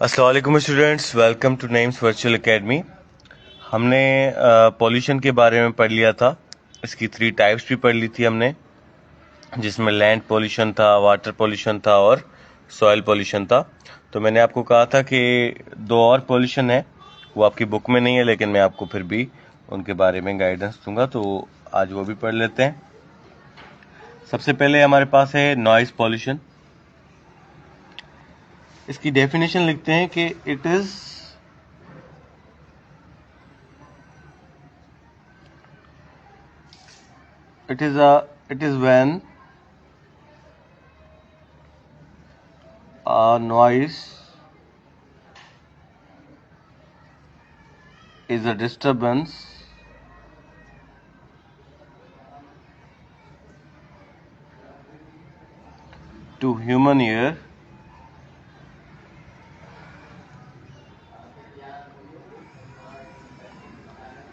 अस्सलाम वालेकुम students, welcome two names virtual academy. हमने पॉल्यूशन के बारे में पढ़ लिया था। इसकी 3 टाइप्स भी पढ़ ली थी हमने, जिसमें लैंड पॉल्यूशन था, वाटर पॉल्यूशन था और सॉइल पॉल्यूशन था। तो मैंने आपको कहा था कि 2 और पॉल्यूशन है, वो आपकी बुक में नहीं है, लेकिन मैं आपको फिर भी उनके बारे में गाइडेंस दूंगा, तो आज वो भी पढ़ लेते हैं। सबसे पहले हमारे पास है नॉइज पॉल्यूशन। इसकी डेफिनेशन लिखते हैं कि it is when a noise is a disturbance to human ear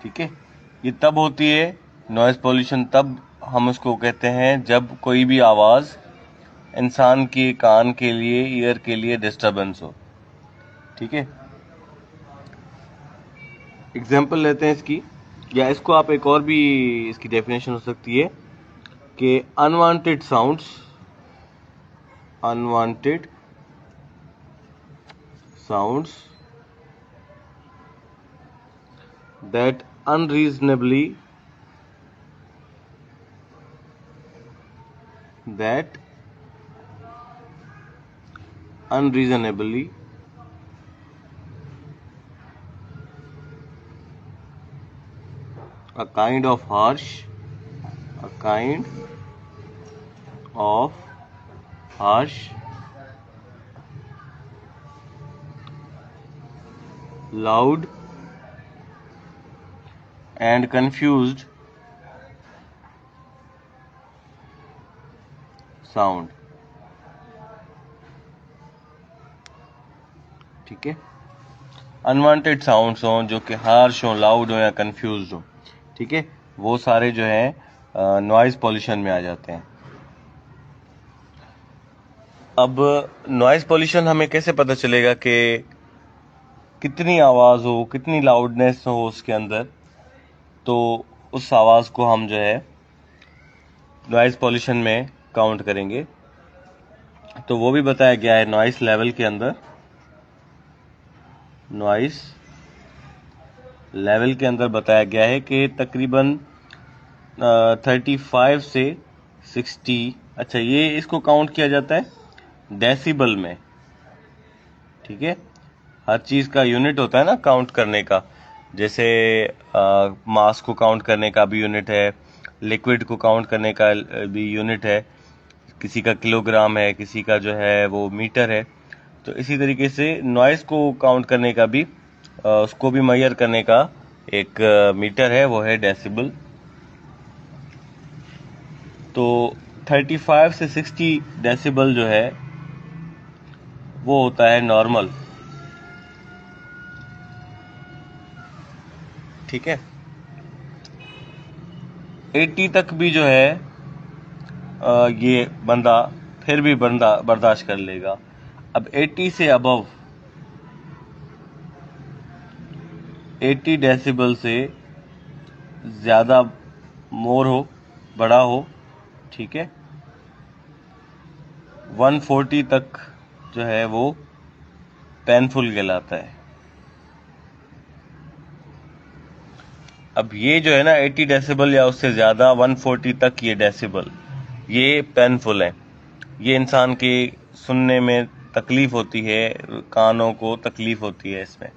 ठीक है। ये तब होती है नॉइज पॉल्यूशन, तब हम उसको कहते हैं जब कोई भी आवाज इंसान के कान के लिए, ईयर के लिए डिस्टर्बेंस हो। ठीक है, एग्जाम्पल लेते हैं इसकी, या इसको आप एक और भी इसकी डेफिनेशन हो सकती है कि unwanted sounds that unreasonably a kind of harsh loud and confused sound. ठीक है, अनवांटेड साउंड्स हो जो कि हार्श हो, लाउड हो या कंफ्यूज हो, ठीक है, वो सारे जो है नॉइज पॉल्यूशन में आ जाते हैं। अब नॉइज पॉल्यूशन हमें कैसे पता चलेगा कि कितनी आवाज हो, कितनी लाउडनेस हो उसके अंदर, तो उस आवाज को हम जो है नॉइज पॉल्यूशन में काउंट करेंगे। तो वो भी बताया गया है नॉइज लेवल के अंदर। नॉइज लेवल के अंदर बताया गया है कि तकरीबन 35 से 60, अच्छा ये इसको काउंट किया जाता है डेसिबल में। ठीक है, हर चीज का यूनिट होता है ना काउंट करने का, जैसे मास को काउंट करने का भी यूनिट है, लिक्विड को काउंट करने का भी यूनिट है, किसी का किलोग्राम है, किसी का जो है वो मीटर है। तो इसी तरीके से नॉइज को काउंट करने का भी, उसको भी मेजर करने का एक मीटर है, वो है डेसिबल। तो 35 से 60 डेसिबल जो है वो होता है नॉर्मल। ठीक है, 80 तक भी जो है ये बंदा फिर भी बर्दाश्त कर लेगा। अब 80 से अबव, 80 डेसिबल से ज्यादा, मोर हो, बड़ा हो, ठीक है, 140 तक जो है वो पेनफुल कहलाता है। अब ये जो है ना 80 डेसिबल या उससे ज्यादा, 140 तक ये डेसिबल, ये पेनफुल है। ये इंसान के सुनने में तकलीफ होती है, कानों को तकलीफ होती है इसमें।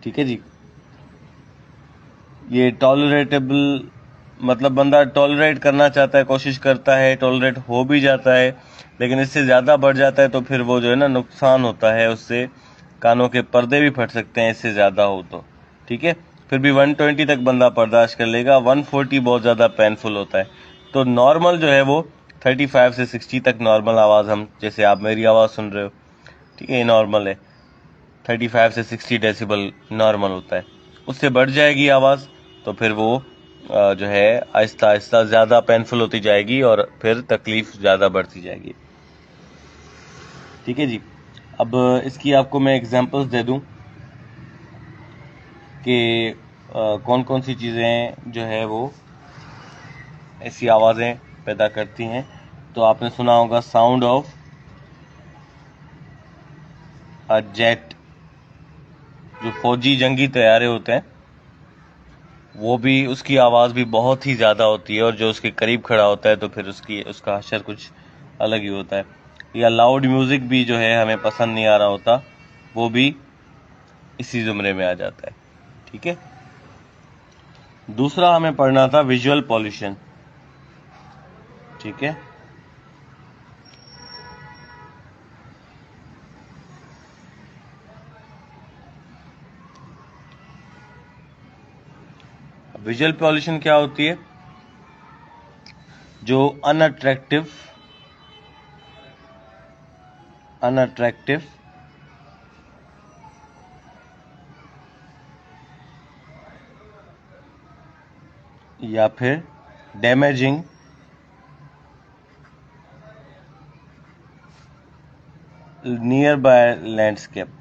ठीक है जी, ये टॉलरेटेबल, मतलब बंदा टॉलरेट करना चाहता है, कोशिश करता है, टॉलरेट हो भी जाता है, लेकिन इससे ज्यादा बढ़ जाता है तो फिर वो जो है ना नुकसान होता है, उससे कानों के पर्दे भी फट सकते हैं इससे ज्यादा हो तो। ठीक है, फिर भी 120 तक बंदा बर्दाश्त कर लेगा, 140 बहुत ज्यादा पेनफुल होता है। तो नॉर्मल जो है वो 35 से 60 तक नॉर्मल आवाज, हम जैसे आप मेरी आवाज सुन रहे हो, ठीक है, ये नॉर्मल है। 35 से 60 डेसिबल नॉर्मल होता है। उससे बढ़ जाएगी आवाज तो फिर वो जो है आहिस्ता आहिस्ता ज्यादा पेनफुल होती जाएगी और फिर तकलीफ ज्यादा बढ़ती जाएगी। ठीक है जी, अब इसकी आपको मैं एग्जांपल्स दे दूं कि कौन कौन सी चीज़ें जो है वो ऐसी आवाज़ें पैदा करती हैं। तो आपने सुना होगा साउंड ऑफ अ जेट। जो फौजी जंगी तैयारे होते हैं वो भी, उसकी आवाज़ भी बहुत ही ज़्यादा होती है, और जो उसके करीब खड़ा होता है तो फिर उसका हशर कुछ अलग ही होता है। या लाउड म्यूज़िक भी जो है हमें पसंद नहीं आ रहा होता, वो भी इसी जुमरे में आ जाता है। ठीक है। दूसरा हमें पढ़ना था विजुअल पॉल्यूशन। ठीक है। विजुअल पॉल्यूशन क्या होती है? जो अनअट्रैक्टिव या फिर डैमेजिंग नियर बाय लैंडस्केप।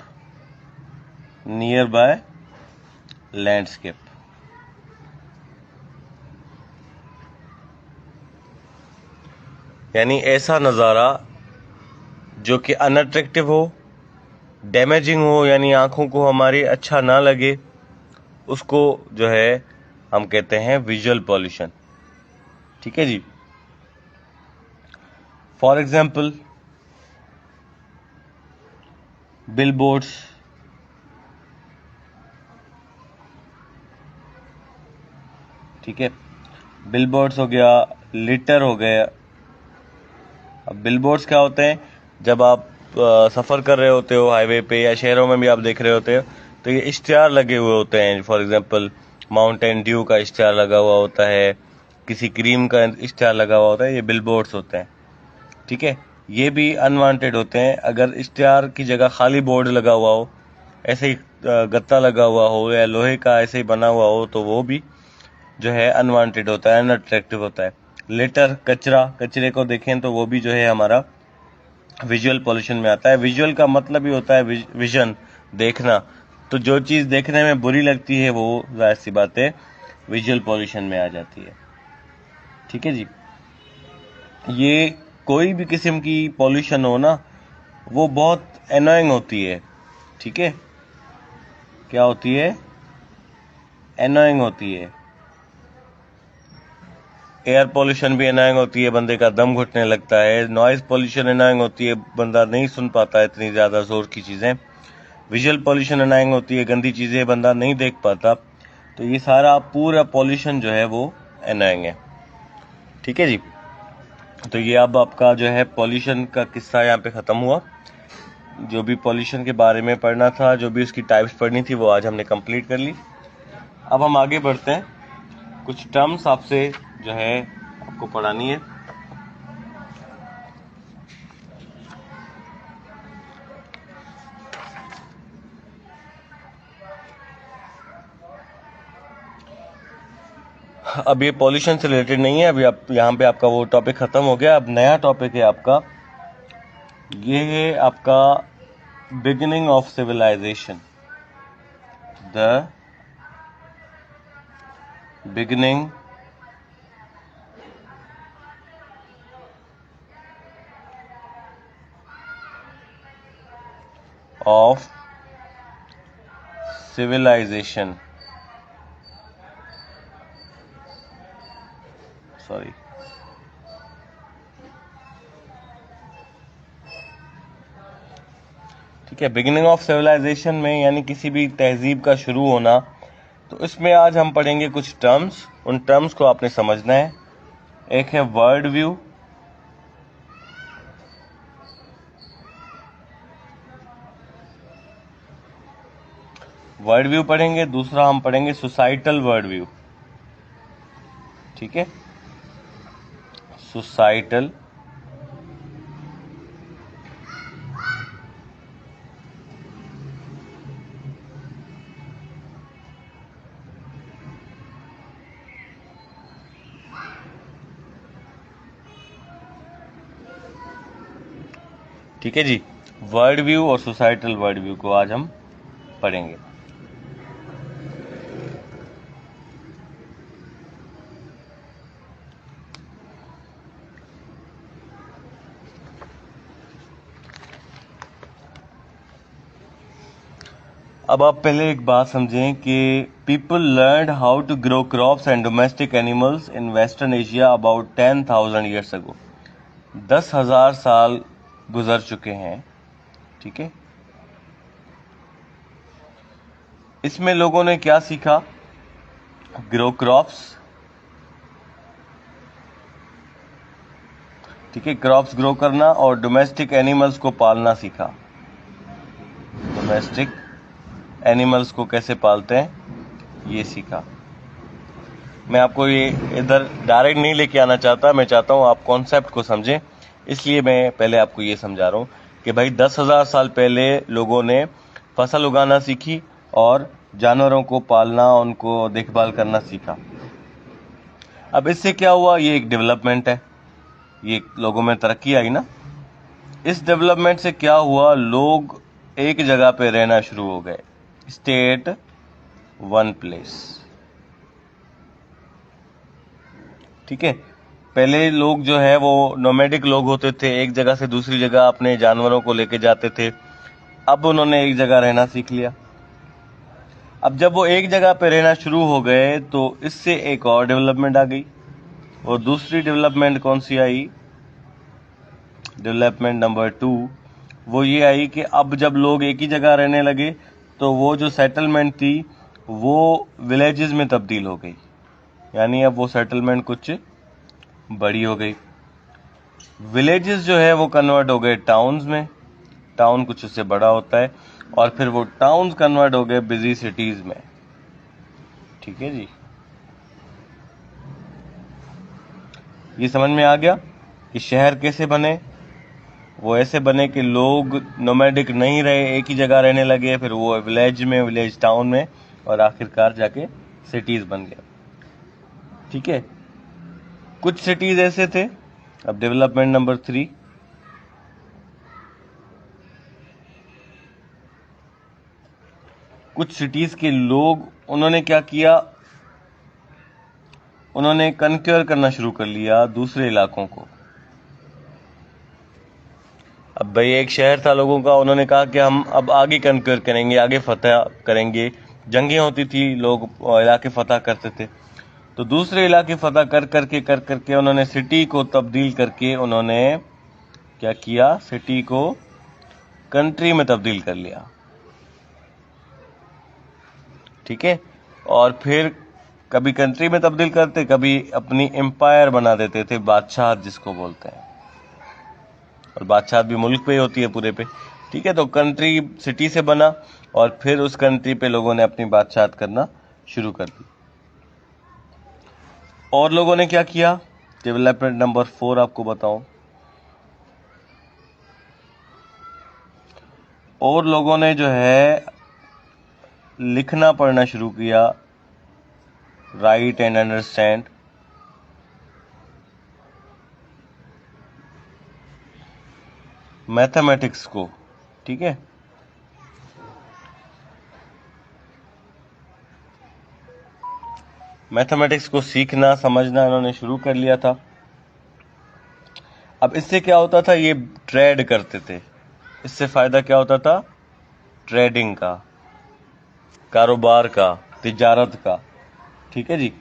यानी ऐसा नज़ारा जो कि अनअट्रैक्टिव हो, डैमेजिंग हो, यानी आंखों को हमारी अच्छा ना लगे, उसको जो है हम कहते हैं विजुअल पॉल्यूशन। ठीक है जी। फॉर एग्जाम्पल बिलबोर्ड्स, ठीक है, बिलबोर्ड्स हो गया, लिटर हो गया। अब बिलबोर्ड्स क्या होते हैं? जब आप सफ़र कर रहे होते हो हाईवे पे या शहरों में भी आप देख रहे होते हो, तो ये इश्तिहार लगे हुए होते हैं। फॉर एग्जांपल माउंटेन ड्यू का इश्तिहार लगा हुआ होता है, किसी क्रीम का इश्तिहार लगा हुआ होता है, ये बिलबोर्ड्स होते हैं। ठीक है। ये भी अनवांटेड होते हैं। अगर इश्तिहार की जगह खाली बोर्ड लगा हुआ हो, ऐसे ही गत्ता लगा हुआ हो या लोहे का ऐसे ही बना हुआ हो, तो वो भी जो है अनवांटेड होता है, अनअट्रैक्टिव होता है। लिटर, कचरे को देखें तो वो भी जो है हमारा विजुअल पॉल्यूशन में आता है। विजुअल का मतलब ही होता है विजन, देखना। तो जो चीज़ देखने में बुरी लगती है वो जाहिर सी बात है विजुअल पॉल्यूशन में आ जाती है। ठीक है जी। ये कोई भी किस्म की पॉल्यूशन हो ना, वो बहुत एनोइंग होती है। ठीक है। क्या होती है? एनोइंग होती है। एयर पॉल्यूशन भी एनोइंग होती है, बंदे का दम घुटने लगता है। नॉइज पॉल्यूशन एनोइंग होती है, बंदा नहीं सुन पाता है इतनी ज़्यादा ज़ोर की चीज़ें। विजुअल पॉल्यूशन एनोइंग होती है, गंदी चीज़ें बंदा नहीं देख पाता। तो ये सारा पूरा पॉल्यूशन जो है वो एनोइंग है। ठीक है जी। तो ये अब आपका जो है पॉल्यूशन का किस्सा यहाँ पे ख़त्म हुआ। जो भी पॉल्यूशन के बारे में पढ़ना था, जो भी उसकी टाइप्स पढ़नी थी, वो आज हमने कंप्लीट कर ली। अब हम आगे बढ़ते हैं। कुछ टर्म्स आपसे जो है आपको पढ़ानी है। अब ये पॉल्यूशन से रिलेटेड नहीं है, अभी आप यहाँ पे आपका वो टॉपिक ख़त्म हो गया। अब नया टॉपिक है आपका, ये है आपका beginning of civilization. The beginning of civilization, sorry, ठीक है। बिगिनिंग ऑफ सिविलाइजेशन में यानी किसी भी तहजीब का शुरू होना। तो इसमें आज हम पढ़ेंगे कुछ टर्म्स। उन टर्म्स को आपने समझना है। एक है वर्ल्ड व्यू, पढ़ेंगे। दूसरा हम पढ़ेंगे सोसाइटल वर्ल्ड व्यू। ठीक है, सोसाइटल। ठीक है जी। वर्ल्ड व्यू और सोसाइटल वर्ल्ड व्यू को आज हम पढ़ेंगे। अब आप पहले एक बात समझें कि people learned how to grow crops and domestic animals in western Asia about 10,000 years ago. 10,000 साल गुजर चुके हैं, ठीक है। इसमें लोगों ने क्या सीखा? ग्रो क्रॉप्स, ठीक है, क्रॉप्स ग्रो करना, और डोमेस्टिक एनिमल्स को पालना सीखा। डोमेस्टिक एनिमल्स को कैसे पालते हैं ये सीखा। मैं आपको ये इधर डायरेक्ट नहीं लेके आना चाहता, मैं चाहता हूँ आप कॉन्सेप्ट को समझें, इसलिए मैं पहले आपको ये समझा रहा हूँ कि भाई 10,000 साल पहले लोगों ने फसल उगाना सीखी और जानवरों को पालना, उनको देखभाल करना सीखा। अब इससे क्या हुआ? ये एक डेवलपमेंट है, ये लोगों में तरक्की आई ना। इस डेवलपमेंट से क्या हुआ? लोग एक जगह पे रहना शुरू हो गए, स्टेट वन प्लेस, ठीक है। पहले लोग जो है वो नोमैडिक लोग होते थे, एक जगह से दूसरी जगह अपने जानवरों को लेके जाते थे। अब उन्होंने एक जगह रहना सीख लिया। अब जब वो एक जगह पे रहना शुरू हो गए तो इससे एक और डेवलपमेंट आ गई, और दूसरी डेवलपमेंट कौन सी आई? डेवलपमेंट नंबर 2 वो ये आई कि अब जब लोग एक ही जगह रहने लगे तो वो जो सेटलमेंट थी वो विलेजेस में तब्दील हो गई, यानी अब वो सेटलमेंट कुछ बड़ी हो गई। विलेजेस जो है वो कन्वर्ट हो गए टाउन्स में, टाउन कुछ उससे बड़ा होता है, और फिर वो टाउन्स कन्वर्ट हो गए बिजी सिटीज में, ठीक है जी। ये समझ में आ गया कि शहर कैसे बने? वो ऐसे बने कि लोग नोमैडिक नहीं रहे, एक ही जगह रहने लगे, फिर वो विलेज में, विलेज टाउन में, और आखिरकार जाके सिटीज बन गया, ठीक है। कुछ सिटीज ऐसे थे। अब डेवलपमेंट नंबर 3, कुछ सिटीज के लोग उन्होंने क्या किया? उन्होंने कन्क्योर करना शुरू कर लिया दूसरे इलाकों को। अब भाई एक शहर था लोगों का, उन्होंने कहा कि हम अब आगे कन्क्योर करेंगे, आगे फतह करेंगे। जंगें होती थी, लोग इलाके फतह करते थे, तो दूसरे इलाके फतह कर करके उन्होंने सिटी को तब्दील करके उन्होंने क्या किया? सिटी को कंट्री में तब्दील कर लिया, ठीक है। और फिर कभी कंट्री में तब्दील करते, कभी अपनी एम्पायर बना देते थे, बादशाह जिसको बोलते हैं, और बादशाह भी मुल्क पे होती है पूरे पे, ठीक है। तो कंट्री सिटी से बना और फिर उस कंट्री पे लोगों ने अपनी बादशाहत करना शुरू कर दी। और लोगों ने क्या किया? डेवलपमेंट नंबर 4 आपको बताऊं। और लोगों ने जो है लिखना पढ़ना शुरू किया, राइट एंड अंडरस्टैंड, मैथमेटिक्स को, ठीक है। मैथमेटिक्स को सीखना समझना इन्होंने शुरू कर लिया था। अब इससे क्या होता था? ये ट्रेड करते थे। इससे फायदा क्या होता था? ट्रेडिंग का, कारोबार का, तिजारत का, ठीक है जी।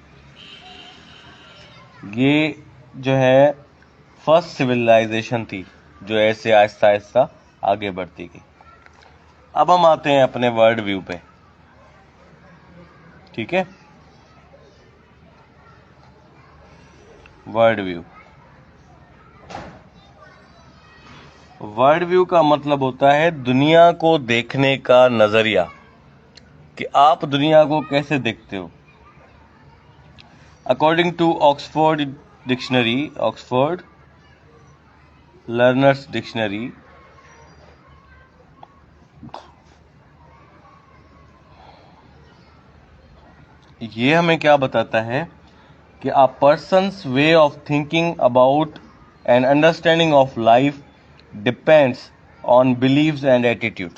ये जो है फर्स्ट सिविलाइजेशन थी जो ऐसे आहिस्ता आहिस्ता आगे बढ़ती गई। अब हम आते हैं अपने वर्ल्ड व्यू पे, ठीक है। वर्ल्ड व्यू, वर्ल्ड व्यू का मतलब होता है दुनिया को देखने का नजरिया, कि आप दुनिया को कैसे देखते हो। According to Oxford dictionary, Oxford learner's dictionary, ये हमें क्या बताता है कि a person's way of thinking about and understanding of life depends on beliefs and attitudes.